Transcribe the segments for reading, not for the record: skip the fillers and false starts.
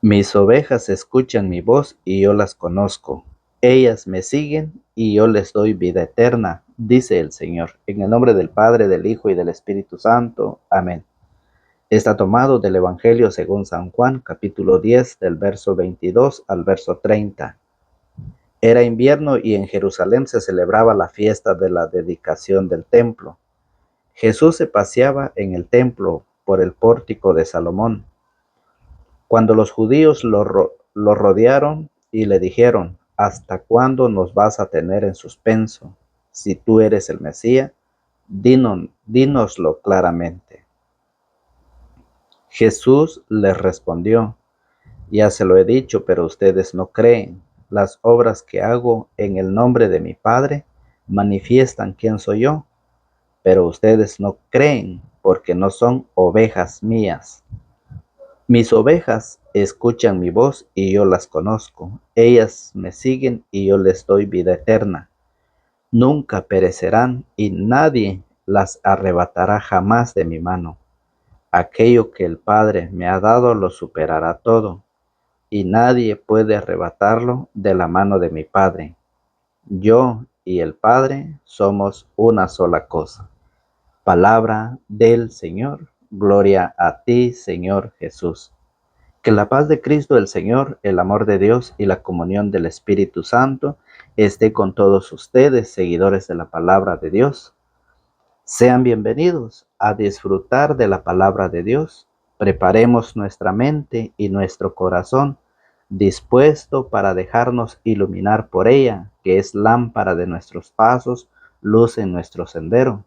Mis ovejas escuchan mi voz y yo las conozco. Ellas me siguen y yo les doy vida eterna, dice el Señor. En el nombre del Padre, del Hijo y del Espíritu Santo. Amén. Está tomado del Evangelio según San Juan, capítulo 10, del verso 22 al verso 30. Era invierno y en Jerusalén se celebraba la fiesta de la dedicación del templo. Jesús se paseaba en el templo por el pórtico de Salomón. Cuando los judíos lo rodearon y le dijeron: ¿Hasta cuándo nos vas a tener en suspenso? Si tú eres el Mesías, dínoslo claramente. Jesús les respondió: Ya se lo he dicho, pero ustedes no creen. Las obras que hago en el nombre de mi Padre manifiestan quién soy yo, pero ustedes no creen porque no son ovejas mías. Mis ovejas escuchan mi voz y yo las conozco. Ellas me siguen y yo les doy vida eterna. Nunca perecerán y nadie las arrebatará jamás de mi mano. Aquello que el Padre me ha dado lo superará todo, y nadie puede arrebatarlo de la mano de mi Padre. Yo y el Padre somos una sola cosa. Palabra del Señor. Gloria a ti, Señor Jesús. Que la paz de Cristo el Señor, el amor de Dios y la comunión del Espíritu Santo esté con todos ustedes, seguidores de la palabra de Dios. Sean bienvenidos a disfrutar de la palabra de Dios. Preparemos nuestra mente y nuestro corazón dispuesto para dejarnos iluminar por ella, que es lámpara de nuestros pasos, luz en nuestro sendero.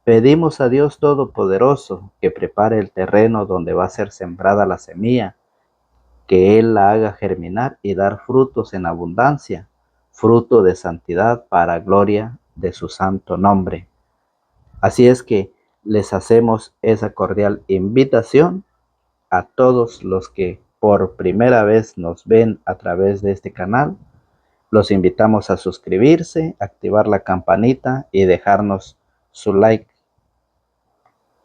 Pedimos a Dios Todopoderoso que prepare el terreno donde va a ser sembrada la semilla, que Él la haga germinar y dar frutos en abundancia, fruto de santidad para gloria de su santo nombre. Así es que les hacemos esa cordial invitación a todos los que por primera vez nos ven a través de este canal. Los invitamos a suscribirse, activar la campanita y dejarnos su like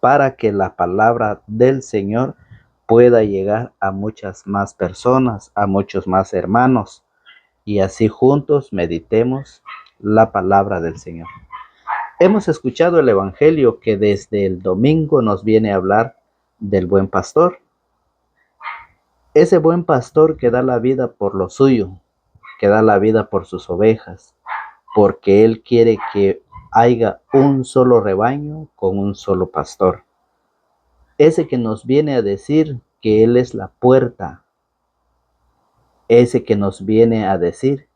para que la palabra del Señor pueda llegar a muchas más personas, a muchos más hermanos, y así juntos meditemos la palabra del Señor. Hemos escuchado el Evangelio que desde el domingo nos viene a hablar del buen pastor. Ese buen pastor que da la vida por lo suyo, que da la vida por sus ovejas, porque Él quiere que haya un solo rebaño con un solo pastor. Ese que nos viene a decir que Él es la puerta. Ese que nos viene a decir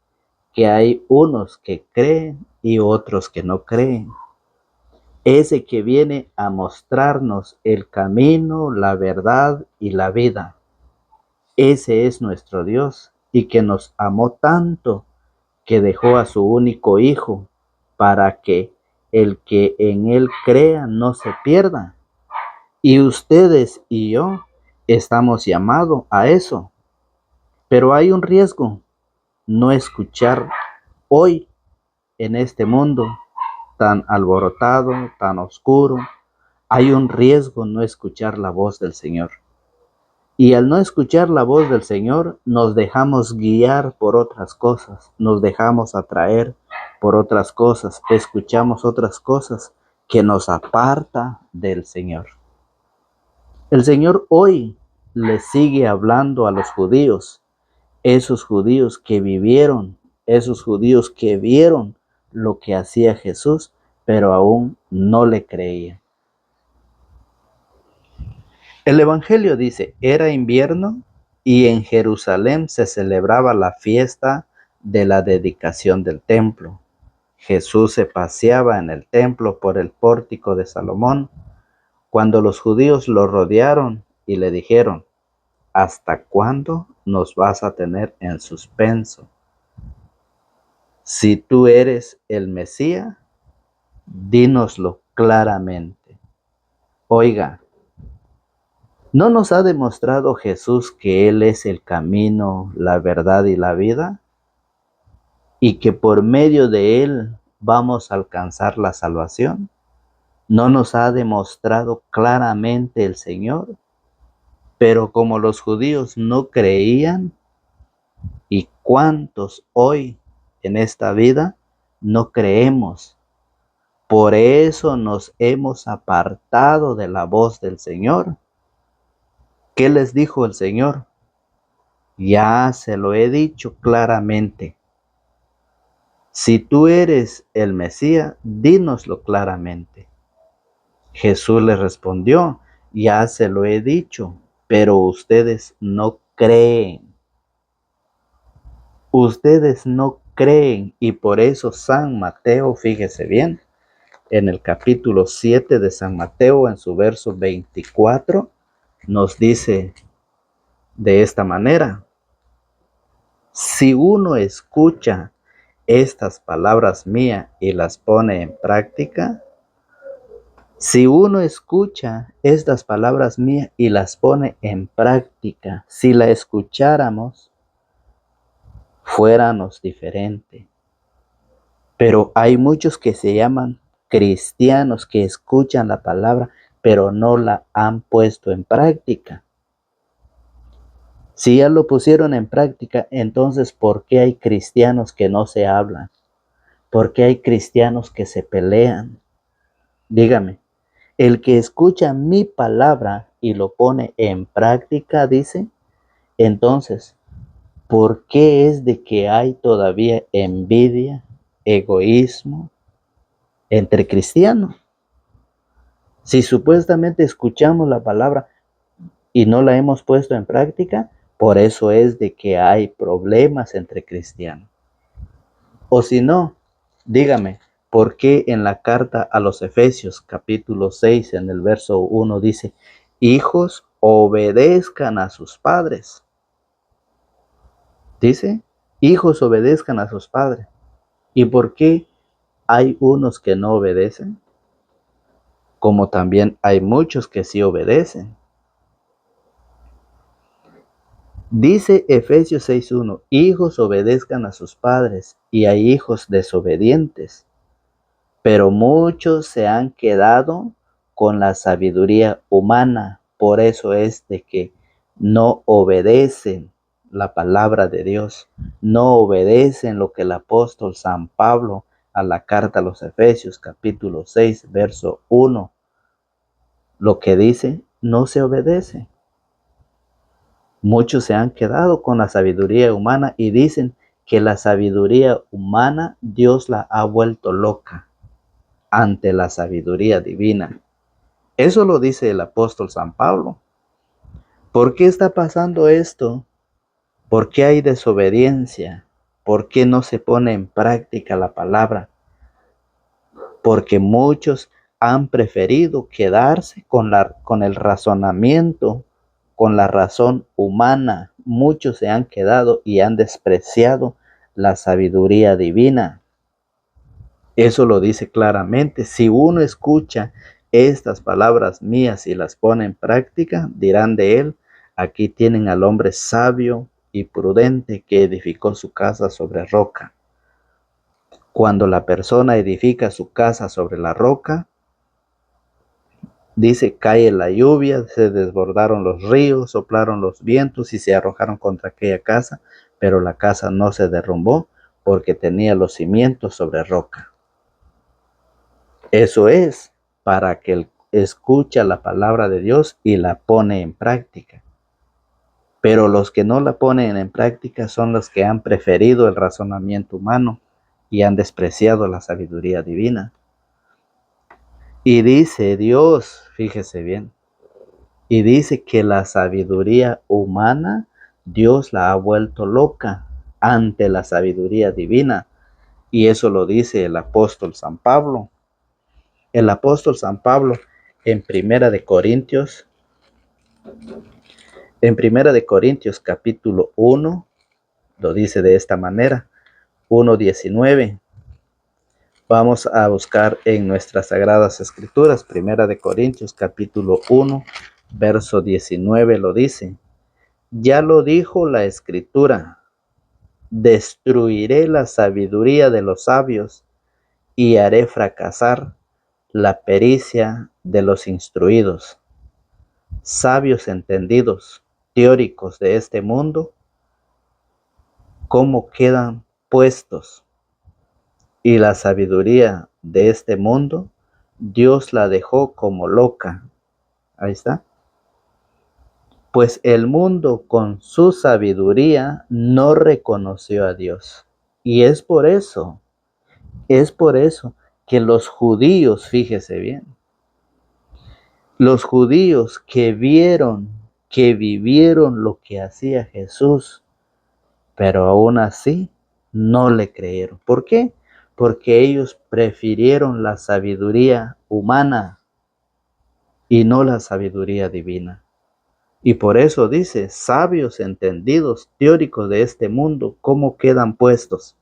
que hay unos que creen y otros que no creen. Ese que viene a mostrarnos el camino, la verdad y la vida. Ese es nuestro Dios, y que nos amó tanto que dejó a su único Hijo para que el que en Él crea no se pierda. Y ustedes y yo estamos llamados a eso. Pero hay un riesgo: no escuchar hoy en este mundo tan alborotado, tan oscuro. Hay un riesgo no escuchar la voz del Señor. Y al no escuchar la voz del Señor, nos dejamos guiar por otras cosas, nos dejamos atraer por otras cosas, escuchamos otras cosas que nos aparta del Señor. El Señor hoy le sigue hablando a los judíos, esos judíos que vivieron, esos judíos que vieron lo que hacía Jesús, pero aún no le creían. El Evangelio dice: era invierno y en Jerusalén se celebraba la fiesta de la dedicación del templo. Jesús se paseaba en el templo por el pórtico de Salomón, cuando los judíos lo rodearon y le dijeron: ¿Hasta cuándo nos vas a tener en suspenso? Si tú eres el Mesías, dínoslo claramente. Oiga, ¿no nos ha demostrado Jesús que Él es el camino, la verdad y la vida? Y que por medio de Él vamos a alcanzar la salvación. ¿No nos ha demostrado claramente el Señor? Pero como los judíos no creían, ¿y cuántos hoy en esta vida no creemos? Por eso nos hemos apartado de la voz del Señor. ¿Qué les dijo el Señor? Ya se lo he dicho claramente. Si tú eres el Mesías, dínoslo claramente. Jesús les respondió, ya se lo he dicho, pero ustedes no creen. Ustedes no creen, y por eso San Mateo, fíjese bien, en el capítulo 7 de San Mateo, en su verso 24, nos dice de esta manera: si uno escucha estas palabras mías y las pone en práctica, si uno escucha estas palabras mías y las pone en práctica, si la escucháramos, fuéramos diferentes. Pero hay muchos que se llaman cristianos que escuchan la palabra, pero no la han puesto en práctica. Si ya lo pusieron en práctica, entonces ¿por qué hay cristianos que no se hablan? ¿Por qué hay cristianos que se pelean? Dígame, el que escucha mi palabra y lo pone en práctica, dice, entonces, ¿por qué es de que hay todavía envidia, egoísmo entre cristianos? Si supuestamente escuchamos la palabra y no la hemos puesto en práctica, por eso es de que hay problemas entre cristianos. O si no, dígame, ¿por qué en la carta a los Efesios capítulo 6 en el verso 1 dice, hijos, obedezcan a sus padres? Dice, hijos, obedezcan a sus padres. ¿Y por qué hay unos que no obedecen? Como también hay muchos que sí obedecen. Dice Efesios 6:1, hijos, obedezcan a sus padres, y hay hijos desobedientes. Pero muchos se han quedado con la sabiduría humana. Por eso es de que no obedecen la palabra de Dios. No obedecen lo que el apóstol San Pablo a la carta a los Efesios capítulo 6 verso 1. Lo que dice no se obedece. Muchos se han quedado con la sabiduría humana y dicen que la sabiduría humana Dios la ha vuelto loca ante la sabiduría divina. Eso lo dice el apóstol San Pablo. ¿Por qué está pasando esto? ¿Por qué hay desobediencia? ¿Por qué no se pone en práctica la palabra? Porque muchos han preferido quedarse con el razonamiento, con la razón humana. Muchos se han quedado y han despreciado la sabiduría divina. Eso lo dice claramente. Si uno escucha estas palabras mías y las pone en práctica, dirán de él, aquí tienen al hombre sabio y prudente que edificó su casa sobre roca. Cuando la persona edifica su casa sobre la roca, dice, cae la lluvia, se desbordaron los ríos, soplaron los vientos y se arrojaron contra aquella casa, pero la casa no se derrumbó porque tenía los cimientos sobre roca. Eso es para que él escucha la palabra de Dios y la pone en práctica. Pero los que no la ponen en práctica son los que han preferido el razonamiento humano y han despreciado la sabiduría divina. Y dice Dios, fíjese bien, y dice que la sabiduría humana Dios la ha vuelto loca ante la sabiduría divina. Y eso lo dice el apóstol San Pablo. El apóstol San Pablo en Primera de Corintios capítulo 1 lo dice de esta manera, 1:19. Vamos a buscar en nuestras sagradas escrituras, Primera de Corintios capítulo 1 verso 19 lo dice. Ya lo dijo la escritura, destruiré la sabiduría de los sabios y haré fracasar la pericia de los instruidos. sabios entendidos, teóricos de este mundo, cómo quedan puestos. Y la sabiduría de este mundo, Dios la dejó como loca. Ahí está. Pues el mundo con su sabiduría no reconoció a Dios. Y es por eso que los judíos, fíjese bien, los judíos que vieron, que vivieron lo que hacía Jesús, pero aún así no le creyeron. ¿Por qué? Porque ellos prefirieron la sabiduría humana y no la sabiduría divina. Y por eso dice, sabios entendidos, teóricos de este mundo, ¿cómo quedan puestos?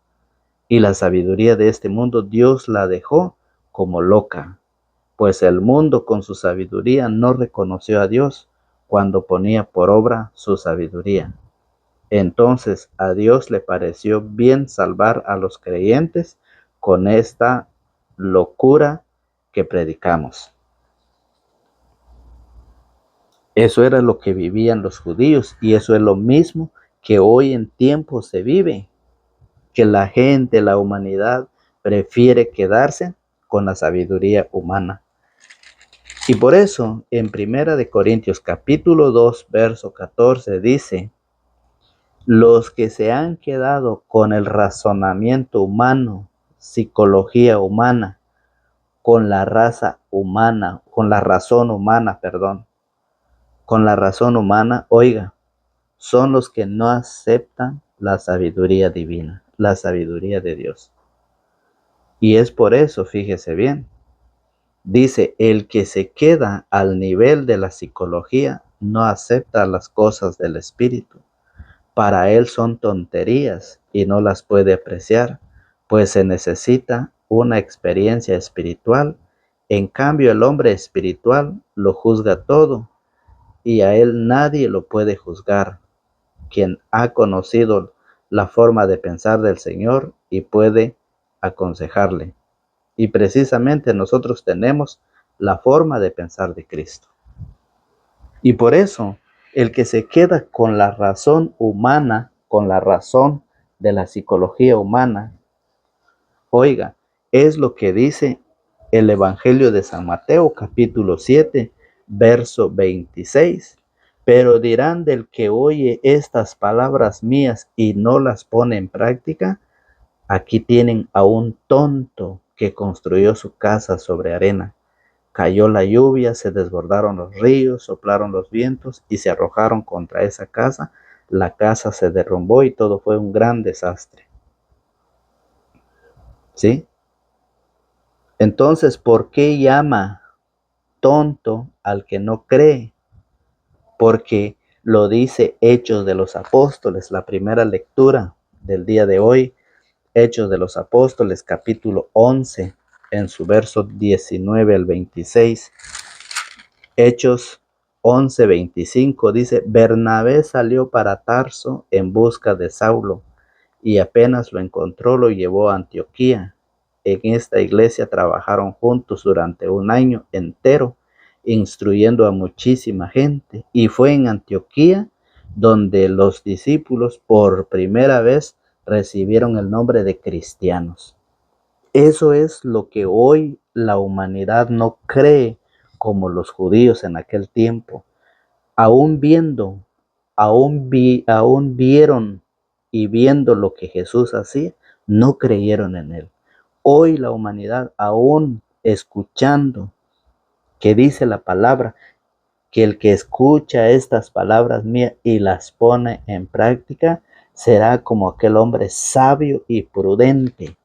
Y la sabiduría de este mundo Dios la dejó como loca, pues el mundo con su sabiduría no reconoció a Dios cuando ponía por obra su sabiduría. Entonces a Dios le pareció bien salvar a los creyentes con esta locura que predicamos. Eso era lo que vivían los judíos y eso es lo mismo que hoy en tiempo se vive, que la gente, la humanidad prefiere quedarse con la sabiduría humana. Y por eso en 1 capítulo 2, verso 14 dice, los que se han quedado con el razonamiento humano, psicología humana, con la raza humana, con la razón humana, con la razón humana, oiga, son los que no aceptan la sabiduría divina, la sabiduría de Dios. Y es por eso, fíjese bien, dice, el que se queda al nivel de la psicología no acepta las cosas del espíritu. Para él son tonterías y no las puede apreciar, pues se necesita una experiencia espiritual. En cambio, el hombre espiritual lo juzga todo y a él nadie lo puede juzgar, quien ha conocido la forma de pensar del Señor y puede aconsejarle. Y precisamente nosotros tenemos la forma de pensar de Cristo. Y por eso, el que se queda con la razón humana, con la razón de la psicología humana, oiga, es lo que dice el Evangelio de San Mateo, capítulo 7, verso 26. Pero dirán del que oye estas palabras mías y no las pone en práctica, aquí tienen a un tonto que construyó su casa sobre arena. Cayó la lluvia, se desbordaron los ríos, soplaron los vientos y se arrojaron contra esa casa. La casa se derrumbó y todo fue un gran desastre. ¿Sí? Entonces, ¿por qué llama tonto al que no cree? Porque lo dice Hechos de los Apóstoles, la primera lectura del día de hoy, Hechos de los Apóstoles, capítulo 11, en su verso 19 al 26. Hechos 11:25 dice, Bernabé salió para Tarso en busca de Saulo y apenas lo encontró lo llevó a Antioquía. En esta iglesia trabajaron juntos durante un año entero, instruyendo a muchísima gente. Y fue en Antioquía donde los discípulos por primera vez recibieron el nombre de cristianos. Eso es lo que hoy la humanidad no cree como los judíos en aquel tiempo. Aún viendo, aún vieron y viendo lo que Jesús hacía, no creyeron en él. Hoy la humanidad, aún escuchando que dice la palabra, que el que escucha estas palabras mías y las pone en práctica, será como aquel hombre sabio y prudente.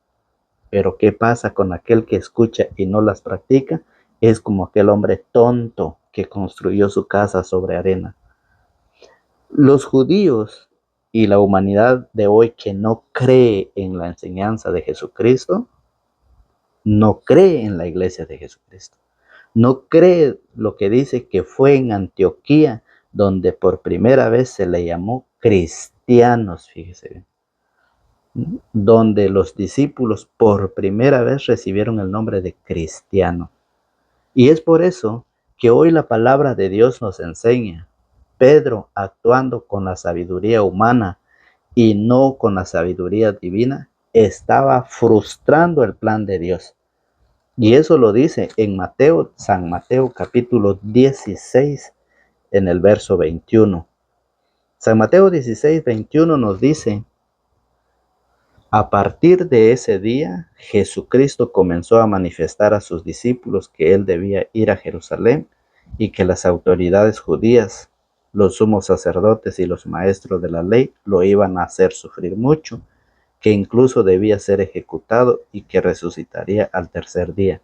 Pero ¿qué pasa con aquel que escucha y no las practica? Es como aquel hombre tonto que construyó su casa sobre arena. Los judíos y la humanidad de hoy que no cree en la enseñanza de Jesucristo, no cree en la iglesia de Jesucristo. No cree lo que dice que fue en Antioquía donde por primera vez se le llamó cristianos, fíjese bien, donde los discípulos por primera vez recibieron el nombre de cristiano. Y es por eso que hoy la palabra de Dios nos enseña. Pedro, actuando con la sabiduría humana y no con la sabiduría divina, estaba frustrando el plan de Dios. Y eso lo dice en San Mateo capítulo 16, en el verso 21. San Mateo 16, 21 nos dice: a partir de ese día, Jesucristo comenzó a manifestar a sus discípulos que él debía ir a Jerusalén y que las autoridades judías, los sumos sacerdotes y los maestros de la ley lo iban a hacer sufrir mucho, que incluso debía ser ejecutado y que resucitaría al tercer día.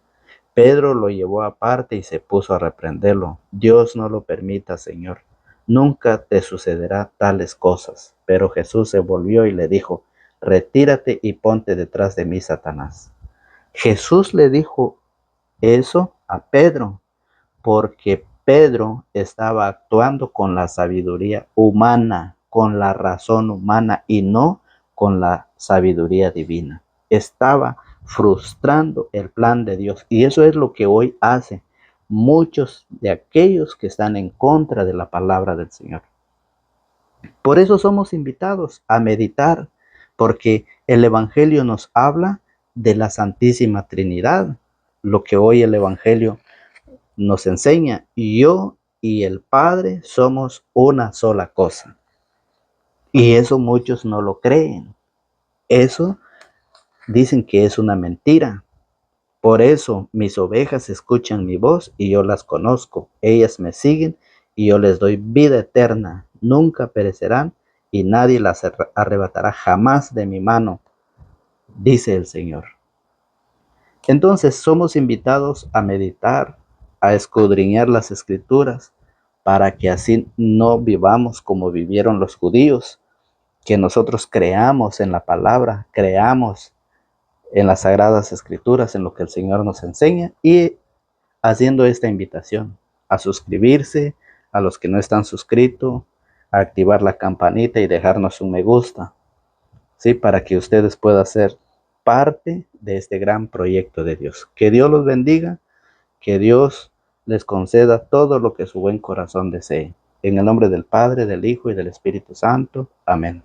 Pedro lo llevó aparte y se puso a reprenderlo. Dios no lo permita, Señor. Nunca te sucederá tales cosas. Pero Jesús se volvió y le dijo: retírate y ponte detrás de mí, Satanás. Jesús le dijo eso a Pedro porque Pedro estaba actuando con la sabiduría humana, con la razón humana y no con la sabiduría divina. Estaba frustrando el plan de Dios, y eso es lo que hoy hace muchos de aquellos que están en contra de la palabra del Señor. Por eso somos invitados a meditar, porque el Evangelio nos habla de la Santísima Trinidad, lo que hoy el Evangelio nos enseña: yo y el Padre somos una sola cosa. Y eso muchos no lo creen. Eso dicen que es una mentira. Por eso mis ovejas escuchan mi voz y yo las conozco. Ellas me siguen y yo les doy vida eterna. Nunca perecerán y nadie las arrebatará jamás de mi mano, dice el Señor. Entonces somos invitados a meditar, a escudriñar las Escrituras, para que así no vivamos como vivieron los judíos, que nosotros creamos en la palabra, creamos en las Sagradas Escrituras, en lo que el Señor nos enseña, y haciendo esta invitación a suscribirse, a los que no están suscritos, a activar la campanita y dejarnos un me gusta, ¿sí? Para que ustedes puedan ser parte de este gran proyecto de Dios. Que Dios los bendiga, que Dios les conceda todo lo que su buen corazón desee. En el nombre del Padre, del Hijo y del Espíritu Santo. Amén.